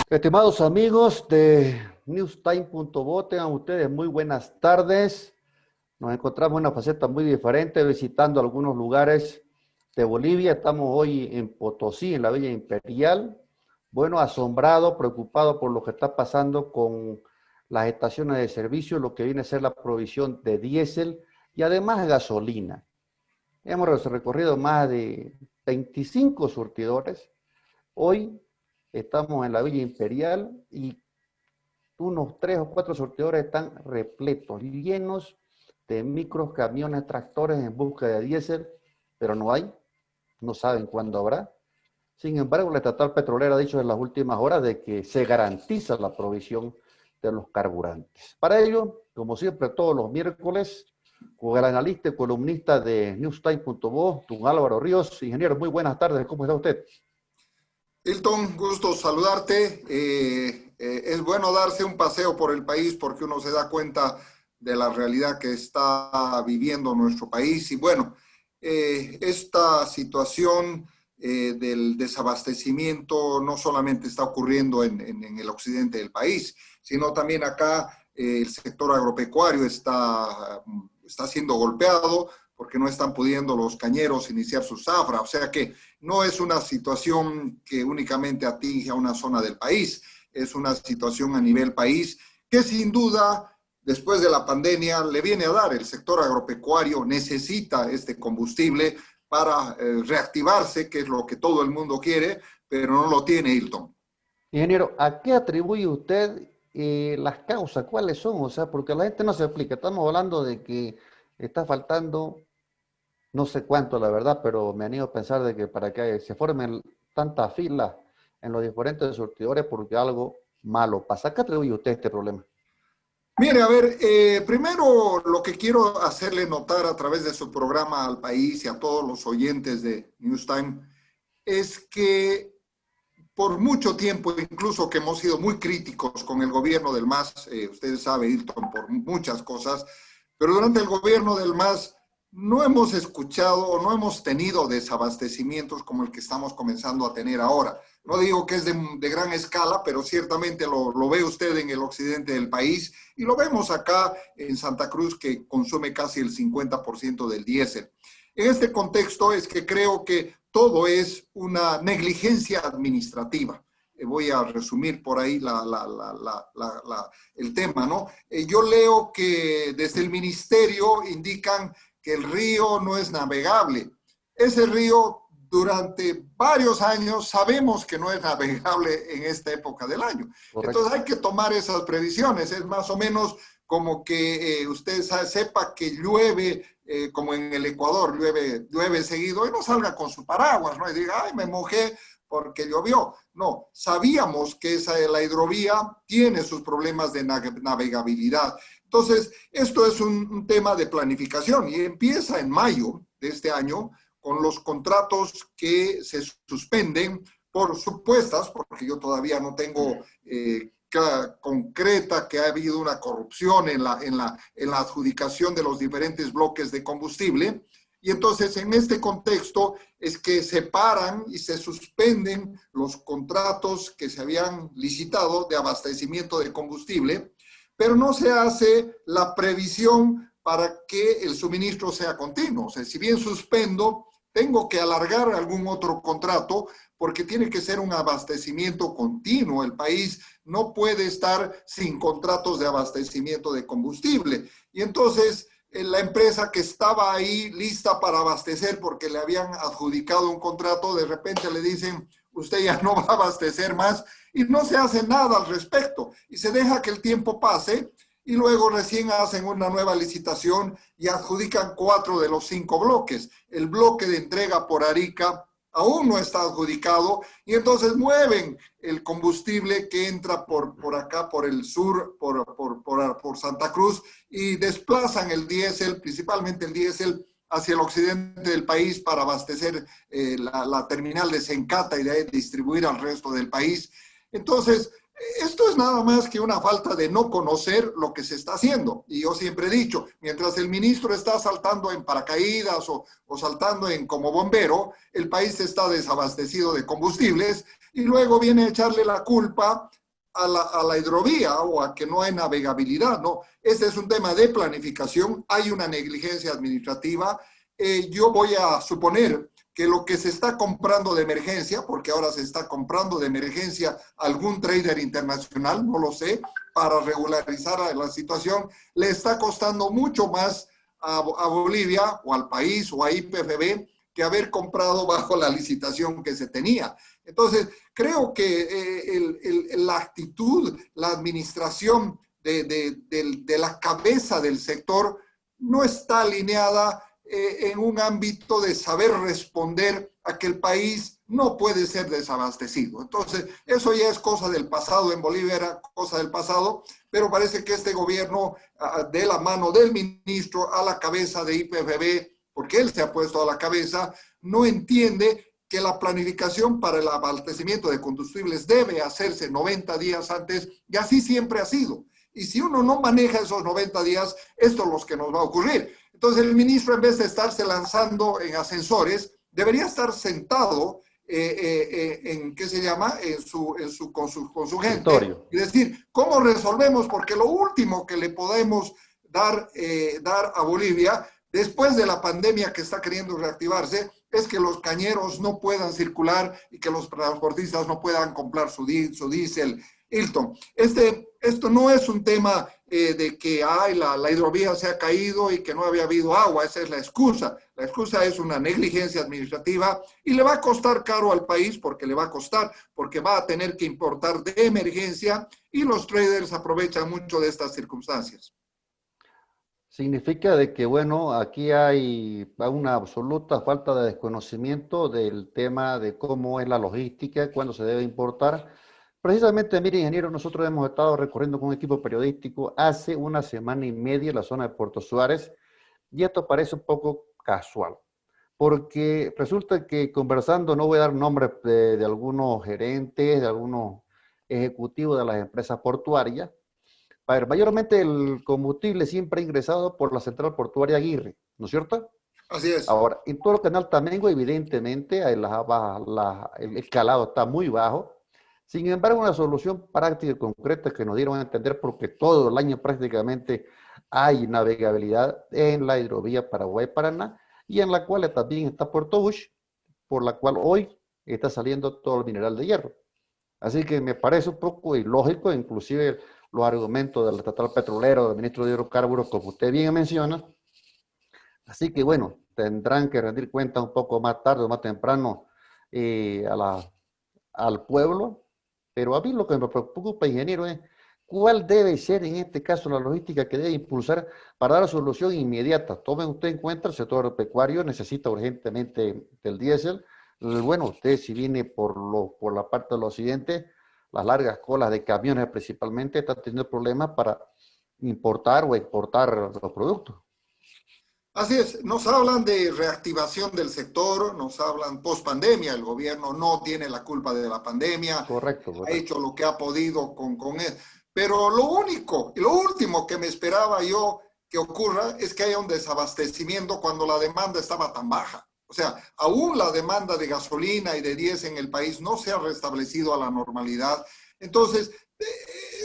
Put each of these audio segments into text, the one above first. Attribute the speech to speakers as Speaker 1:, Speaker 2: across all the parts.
Speaker 1: Estimados amigos de newstime.bo, tengan ustedes muy buenas tardes. Nos encontramos en una faceta muy diferente, visitando algunos lugares de Bolivia. Estamos hoy en Potosí, en la Villa Imperial. Bueno, asombrado, preocupado por lo que está pasando con las estaciones de servicio, lo que viene a ser la provisión de diésel y además gasolina. Hemos recorrido más de 25 surtidores. Hoy estamos en la Villa Imperial y unos 3 o 4 surtidores están repletos, llenos de micros, camiones, tractores en busca de diésel, pero no hay, no saben cuándo habrá. Sin embargo, la estatal petrolera ha dicho en las últimas horas de que se garantiza la provisión de los carburantes. Para ello, como siempre, todos los miércoles, con el analista y columnista de newstime.bo, don Álvaro Ríos. Ingeniero, muy buenas tardes, ¿cómo está usted?
Speaker 2: Hilton, gusto saludarte. Es bueno darse un paseo por el país porque uno se da cuenta de la realidad que está viviendo nuestro país. Y bueno, esta situación del desabastecimiento no solamente está ocurriendo en el occidente del país, sino también acá el sector agropecuario está siendo golpeado porque no están pudiendo los cañeros iniciar su zafra. O sea que no es una situación que únicamente atinge a una zona del país, es una situación a nivel país que sin duda, después de la pandemia, le viene a dar. El sector agropecuario necesita este combustible para reactivarse, que es lo que todo el mundo quiere, pero no lo tiene, Hilton.
Speaker 1: Ingeniero, ¿a qué atribuye usted las causas? ¿Cuáles son? O sea, porque la gente no se explica. Estamos hablando de que está faltando no sé cuánto, la verdad, pero me animo a pensar de que para que se formen tantas filas en los diferentes surtidores porque algo malo pasa. ¿A qué atribuye usted este problema?
Speaker 2: Mire, a ver, primero lo que quiero hacerle notar a través de su programa al país y a todos los oyentes de Newstime es que por mucho tiempo, incluso que hemos sido muy críticos con el gobierno del MAS, ustedes saben, Hilton, por muchas cosas, pero durante el gobierno del MAS no hemos escuchado o no hemos tenido desabastecimientos como el que estamos comenzando a tener ahora. No digo que es de gran escala, pero ciertamente lo ve usted en el occidente del país y lo vemos acá en Santa Cruz, que consume casi el 50% del diésel. En este contexto es que creo que todo es una negligencia administrativa. Voy a resumir por ahí el tema, ¿no? Yo leo que desde el ministerio indican que el río no es navegable. Ese río durante varios años sabemos que no es navegable en esta época del año.
Speaker 1: Correcto.
Speaker 2: Entonces hay que tomar esas previsiones. Es más o menos como que usted sepa que llueve, como en el Ecuador, llueve seguido, y no salga con su paraguas, ¿no? Y diga, ay, me mojé porque llovió. No, sabíamos que la hidrovía tiene sus problemas de navegabilidad. Entonces, esto es un tema de planificación y empieza en mayo de este año con los contratos que se suspenden por supuestas, porque yo todavía no tengo concreta que ha habido una corrupción en la adjudicación de los diferentes bloques de combustible. Y entonces, en este contexto, es que se paran y se suspenden los contratos que se habían licitado de abastecimiento de combustible, pero no se hace la previsión para que el suministro sea continuo. O sea, si bien suspendo, tengo que alargar algún otro contrato porque tiene que ser un abastecimiento continuo. El país no puede estar sin contratos de abastecimiento de combustible. Y entonces la empresa que estaba ahí lista para abastecer porque le habían adjudicado un contrato, de repente le dicen, usted ya no va a abastecer más, y no se hace nada al respecto. Y se deja que el tiempo pase y luego recién hacen una nueva licitación y adjudican 4 de los 5 bloques. El bloque de entrega por Arica aún no está adjudicado y entonces mueven el combustible que entra por acá, por el sur, por Santa Cruz, y desplazan el diésel, principalmente el diésel, hacia el occidente del país para abastecer la terminal de Sencata y de ahí distribuir al resto del país. Entonces, esto es nada más que una falta de no conocer lo que se está haciendo. Y yo siempre he dicho, mientras el ministro está saltando en paracaídas o saltando como bombero, el país está desabastecido de combustibles y luego viene a echarle la culpa a la hidrovía o a que no hay navegabilidad, ¿no? Este es un tema de planificación, hay una negligencia administrativa. Yo voy a suponer que lo que se está comprando de emergencia, porque ahora se está comprando de emergencia algún trader internacional, no lo sé, para regularizar la situación, le está costando mucho más a Bolivia o al país o a IPFB que haber comprado bajo la licitación que se tenía. Entonces, creo que la actitud, la administración de la cabeza del sector no está alineada en un ámbito de saber responder a que el país no puede ser desabastecido. Entonces, eso ya es cosa del pasado, en Bolivia era cosa del pasado, pero parece que este gobierno, de la mano del ministro a la cabeza de IPFB, porque él se ha puesto a la cabeza, no entiende que la planificación para el abastecimiento de combustibles debe hacerse 90 días antes, y así siempre ha sido. Y si uno no maneja esos 90 días, esto es lo que nos va a ocurrir. Entonces el ministro, en vez de estarse lanzando en ascensores, debería estar sentado en ¿qué se llama? Con su gente y decir, ¿cómo resolvemos? Porque lo último que le podemos dar a Bolivia, después de la pandemia que está queriendo reactivarse, es que los cañeros no puedan circular y que los transportistas no puedan comprar su diésel. Hilton, esto no es un tema de que la hidrovía se ha caído y que no había habido agua, esa es la excusa. La excusa es una negligencia administrativa y le va a costar caro al país porque le va a costar, porque va a tener que importar de emergencia y los traders aprovechan mucho de estas circunstancias.
Speaker 1: Significa de que, bueno, aquí hay una absoluta falta de desconocimiento del tema de cómo es la logística, cuándo se debe importar. Precisamente, mire, ingeniero, nosotros hemos estado recorriendo con un equipo periodístico hace una semana y media en la zona de Puerto Suárez, y esto parece un poco casual, porque resulta que conversando, no voy a dar nombres de algunos gerentes, de algunos ejecutivos de las empresas portuarias. A ver, mayormente el combustible siempre ha ingresado por la central portuaria Aguirre, ¿no es cierto?
Speaker 2: Así es.
Speaker 1: Ahora, en todo el canal Tamengo, evidentemente, el calado está muy bajo. Sin embargo, una solución práctica y concreta que nos dieron a entender, porque todo el año prácticamente hay navegabilidad en la hidrovía Paraguay-Paraná, y en la cual también está Puerto Bush, por la cual hoy está saliendo todo el mineral de hierro. Así que me parece un poco ilógico, inclusive los argumentos del estatal petrolero, del ministro de Hidrocarburos, como usted bien menciona. Así que bueno, tendrán que rendir cuentas un poco más tarde o más temprano al pueblo. Pero a mí lo que me preocupa, ingeniero, es cuál debe ser en este caso la logística que debe impulsar para dar solución inmediata. Tomen usted en cuenta, el sector agropecuario necesita urgentemente del diésel. Bueno, usted si viene por la parte del occidente, las largas colas de camiones principalmente están teniendo problemas para importar o exportar los productos.
Speaker 2: Así es, nos hablan de reactivación del sector, nos hablan post pandemia, el gobierno no tiene la culpa de la pandemia,
Speaker 1: Correcto,
Speaker 2: ha
Speaker 1: correcto.
Speaker 2: hecho lo que ha podido con él. Pero lo único y lo último que me esperaba yo que ocurra es que haya un desabastecimiento cuando la demanda estaba tan baja. O sea, aún la demanda de gasolina y de diésel en el país no se ha restablecido a la normalidad. Entonces,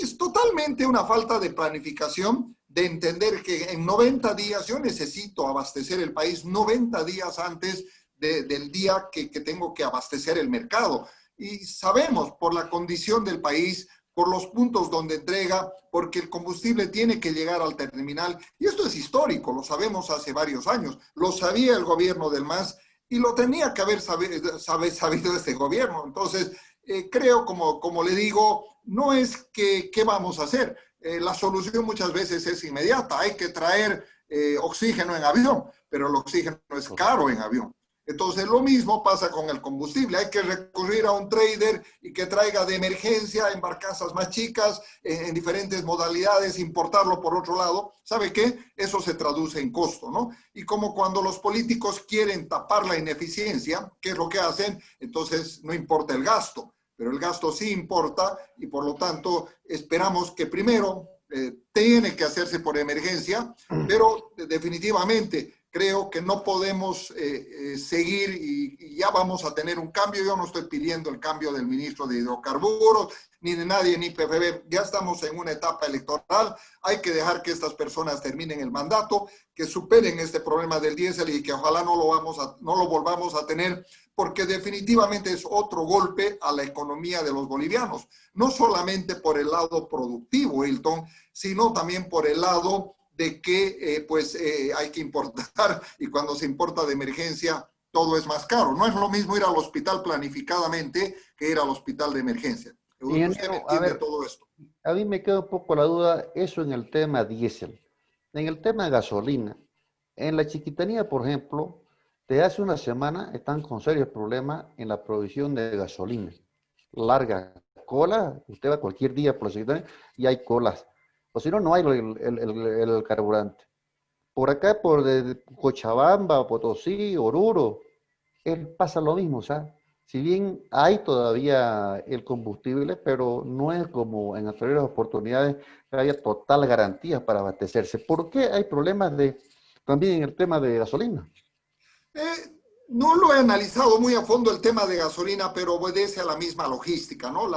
Speaker 2: es totalmente una falta de planificación, de entender que en 90 días yo necesito abastecer el país 90 días antes del día que tengo que abastecer el mercado. Y sabemos por la condición del país, por los puntos donde entrega, porque el combustible tiene que llegar al terminal. Y esto es histórico, lo sabemos hace varios años. Lo sabía el gobierno del MAS y lo tenía que haber sabido este gobierno. Entonces, creo, como le digo, no es que qué vamos a hacer. La solución muchas veces es inmediata. Hay que traer oxígeno en avión, pero el oxígeno es caro en avión. Entonces, lo mismo pasa con el combustible. Hay que recurrir a un trader y que traiga de emergencia en barcazas más chicas, en diferentes modalidades, importarlo por otro lado. ¿Sabe qué? Eso se traduce en costo, ¿no? Y como cuando los políticos quieren tapar la ineficiencia, ¿qué es lo que hacen? Entonces, no importa el gasto, pero el gasto sí importa y por lo tanto esperamos que primero tiene que hacerse por emergencia, pero definitivamente creo que no podemos seguir y ya vamos a tener un cambio. Yo no estoy pidiendo el cambio del ministro de Hidrocarburos, ni de nadie, ni IPFB. Ya estamos en una etapa electoral. Hay que dejar que estas personas terminen el mandato, que superen este problema del diésel y que ojalá no lo volvamos a tener, porque definitivamente es otro golpe a la economía de los bolivianos. No solamente por el lado productivo, Hilton, sino también por el lado de que hay que importar, y cuando se importa de emergencia todo es más caro. No es lo mismo ir al hospital planificadamente que ir al hospital de emergencia. Usted me entiende todo esto.
Speaker 1: A mí me queda un poco la duda, eso en el tema diésel. En el tema de gasolina, en la Chiquitanía, por ejemplo, desde hace una semana están con serios problemas en la provisión de gasolina. Larga cola, usted va cualquier día por la Chiquitanía y hay colas. O si no, no hay el carburante. Por acá, por Cochabamba, Potosí, Oruro, pasa lo mismo. O sea, si bien hay todavía el combustible, pero no es como en anteriores oportunidades que haya total garantía para abastecerse. ¿Por qué hay problemas también en el tema de gasolina?
Speaker 2: No lo he analizado muy a fondo el tema de gasolina, pero obedece a la misma logística, ¿no?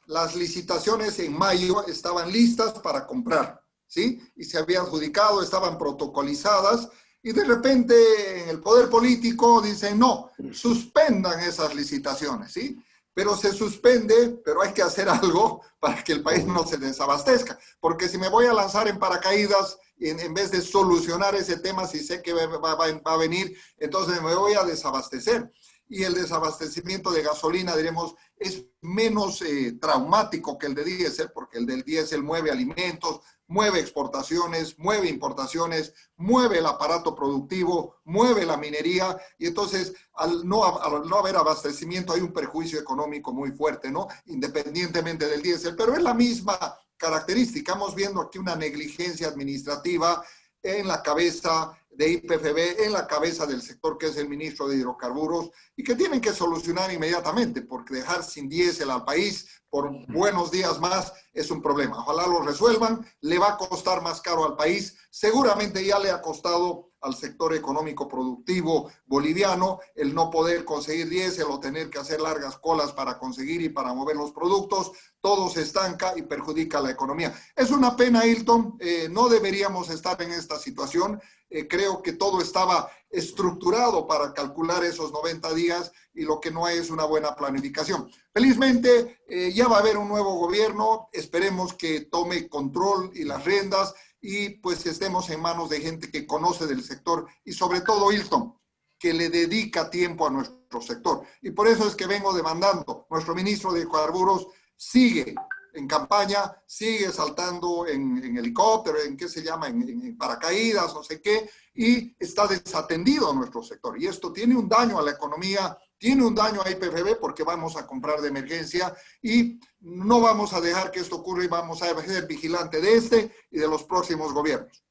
Speaker 2: Las licitaciones en mayo estaban listas para comprar, ¿sí? Y se había adjudicado, estaban protocolizadas, y de repente en el poder político dicen, no, suspendan esas licitaciones, ¿sí? Pero se suspende, pero hay que hacer algo para que el país no se desabastezca, porque si me voy a lanzar en paracaídas, en vez de solucionar ese tema, si sé que va a venir, entonces me voy a desabastecer. Y el desabastecimiento de gasolina, diremos, es menos traumático que el de diésel, porque el del diésel mueve alimentos, mueve exportaciones, mueve importaciones, mueve el aparato productivo, mueve la minería, y entonces al no haber abastecimiento hay un perjuicio económico muy fuerte, ¿no? Independientemente del diésel, pero es la misma característica. Estamos viendo aquí una negligencia administrativa en la cabeza de IPFB, en la cabeza del sector que es el ministro de Hidrocarburos, y que tienen que solucionar inmediatamente, porque dejar sin diésel al país por buenos días más es un problema. Ojalá lo resuelvan, le va a costar más caro al país, seguramente ya le ha costado al sector económico productivo boliviano el no poder conseguir diésel o tener que hacer largas colas para conseguir y para mover los productos. Todo se estanca y perjudica la economía. Es una pena, Hilton, no deberíamos estar en esta situación. Creo que todo estaba estructurado para calcular esos 90 días y lo que no hay es una buena planificación. Felizmente ya va a haber un nuevo gobierno, esperemos que tome control y las riendas y pues estemos en manos de gente que conoce del sector y sobre todo, Hilton, que le dedica tiempo a nuestro sector. Y por eso es que vengo demandando. Nuestro ministro de Hidrocarburos sigue en campaña, sigue saltando en helicóptero, en qué se llama, en paracaídas, no sé qué, y está desatendido nuestro sector. Y esto tiene un daño a la economía, tiene un daño a IPFB porque vamos a comprar de emergencia y no vamos a dejar que esto ocurra y vamos a ser vigilante de este y de los próximos gobiernos.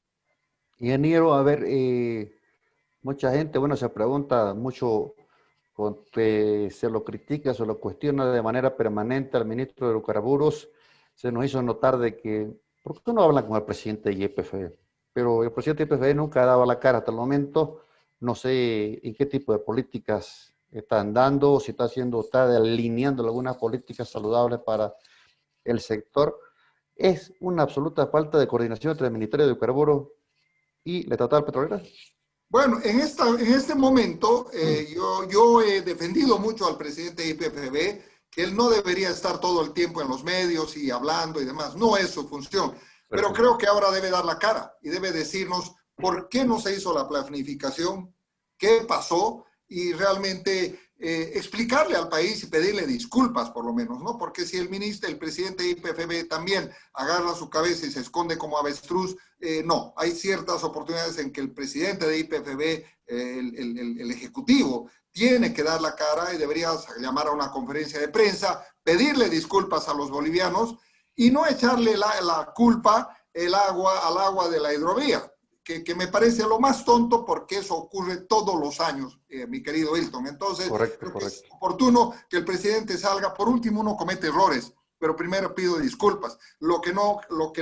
Speaker 1: Ingeniero, a ver, mucha gente, bueno, se pregunta mucho, se lo critica, se lo cuestiona de manera permanente al ministro de Hidrocarburos. Se nos hizo notar de que, ¿por qué no hablan con el presidente de YPF? Pero el presidente de YPF nunca ha dado la cara hasta el momento. No sé en qué tipo de políticas están dando, si está alineando algunas políticas saludables para el sector. Es una absoluta falta de coordinación entre el Ministerio de Hidrocarburos y la estatal petrolera.
Speaker 2: Bueno, en este momento yo he defendido mucho al presidente de IPFB, que él no debería estar todo el tiempo en los medios y hablando y demás. No es su función. Pero creo que ahora debe dar la cara y debe decirnos por qué no se hizo la planificación, qué pasó y realmente explicarle al país y pedirle disculpas por lo menos, ¿no? Porque si el presidente de IPFB también agarra su cabeza y se esconde como avestruz, no, hay ciertas oportunidades en que el presidente de IPFB, el ejecutivo, tiene que dar la cara y debería llamar a una conferencia de prensa, pedirle disculpas a los bolivianos y no echarle la culpa al agua de la hidrovía, que me parece lo más tonto porque eso ocurre todos los años, mi querido Hilton. Entonces, creo que es oportuno que el presidente salga. Por último, uno comete errores, pero primero pido disculpas. Lo que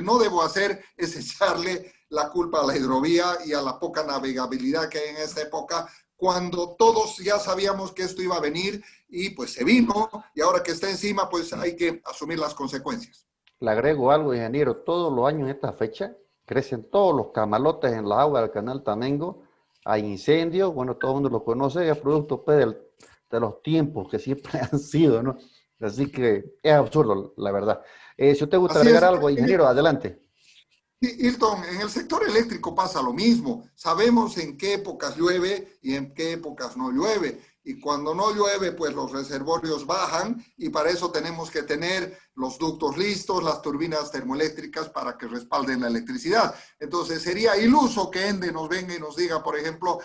Speaker 2: no debo hacer es echarle la culpa a la hidrovía y a la poca navegabilidad que hay en esta época, cuando todos ya sabíamos que esto iba a venir y pues se vino, y ahora que está encima, pues hay que asumir las consecuencias.
Speaker 1: Le agrego algo, ingeniero, todos los años en esta fecha crecen todos los camalotes en la agua del canal Tamengo, hay incendios, bueno, todo el mundo lo conoce, es producto pues, de los tiempos que siempre han sido, ¿no? Así que es absurdo, la verdad. Si usted gusta
Speaker 2: Así
Speaker 1: agregar
Speaker 2: es.
Speaker 1: algo, ingeniero, adelante.
Speaker 2: Hilton, en el sector eléctrico pasa lo mismo. Sabemos en qué épocas llueve y en qué épocas no llueve. Y cuando no llueve, pues los reservorios bajan y para eso tenemos que tener los ductos listos, las turbinas termoeléctricas para que respalden la electricidad. Entonces sería iluso que ENDE nos venga y nos diga, por ejemplo,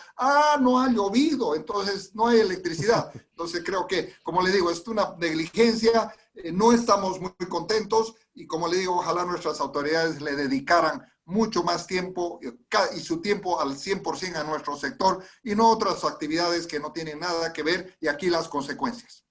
Speaker 2: no ha llovido, entonces no hay electricidad. Entonces creo que, como le digo, es una negligencia, no estamos muy contentos y como le digo, ojalá nuestras autoridades le dedicaran mucho más tiempo y su tiempo al 100% a nuestro sector y no otras actividades que no tienen nada que ver y aquí las consecuencias.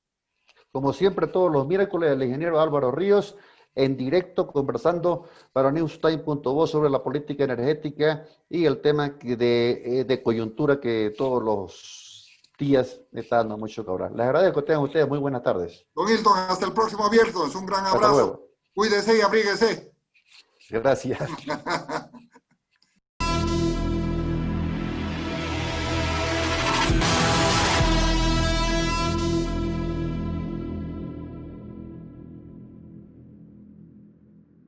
Speaker 1: Como siempre, todos los miércoles, el ingeniero Álvaro Ríos en directo conversando para newstime.vo sobre la política energética y el tema de coyuntura que todos los días está dando mucho que hablar. Les agradezco que tengan ustedes muy buenas tardes.
Speaker 2: Don Hilton, hasta el próximo viernes. Un gran
Speaker 1: Hasta
Speaker 2: abrazo.
Speaker 1: luego.
Speaker 2: Cuídese y abríguese.
Speaker 1: Gracias.